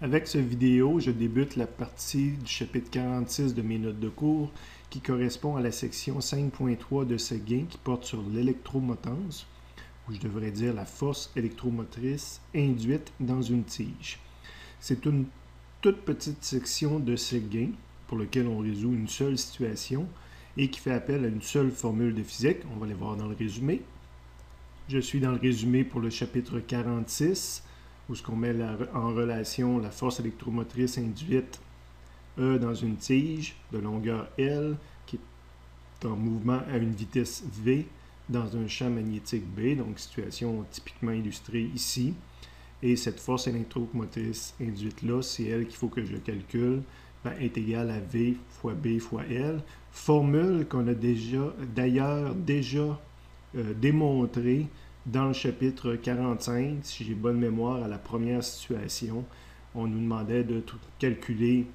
Avec cette vidéo, je débute la partie du chapitre 46 de mes notes de cours qui correspond à la section 5.3 de ce gain qui porte sur l'électromotance, ou je devrais dire la force électromotrice induite dans une tige. C'est une toute petite section de ce gain pour lequel on résout une seule situation et qui fait appel à une seule formule de physique. On va les voir dans le résumé. Je suis dans le résumé pour le chapitre 46, où ce qu'on met en relation la force électromotrice induite E dans une tige de longueur L qui est en mouvement à une vitesse V dans un champ magnétique B, donc situation typiquement illustrée ici. Et cette force électromotrice induite-là, c'est elle qu'il faut que je calcule, est égale à V fois B fois L. Formule qu'on a d'ailleurs déjà démontrée dans le chapitre 45, si j'ai bonne mémoire, à la première situation, on nous demandait de calculer,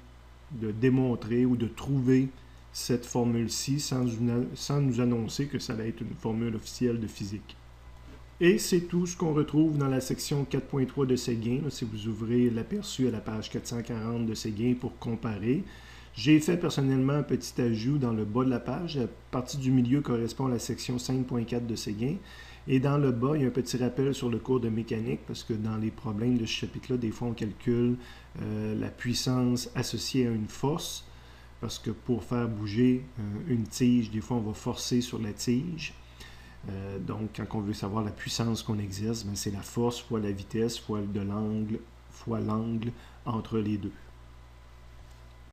de démontrer ou de trouver cette formule-ci sans nous annoncer que ça allait être une formule officielle de physique. Et c'est tout ce qu'on retrouve dans la section 4.3 de Séguin. Si vous ouvrez l'aperçu à la page 440 de Séguin pour comparer, j'ai fait personnellement un petit ajout dans le bas de la page. La partie du milieu correspond à la section 5.4 de Séguin. Et dans le bas, il y a un petit rappel sur le cours de mécanique, parce que dans les problèmes de ce chapitre-là, des fois on calcule la puissance associée à une force, parce que pour faire bouger une tige, des fois on va forcer sur la tige. Donc, quand on veut savoir la puissance qu'on exerce, c'est la force fois la vitesse fois l'angle entre les deux.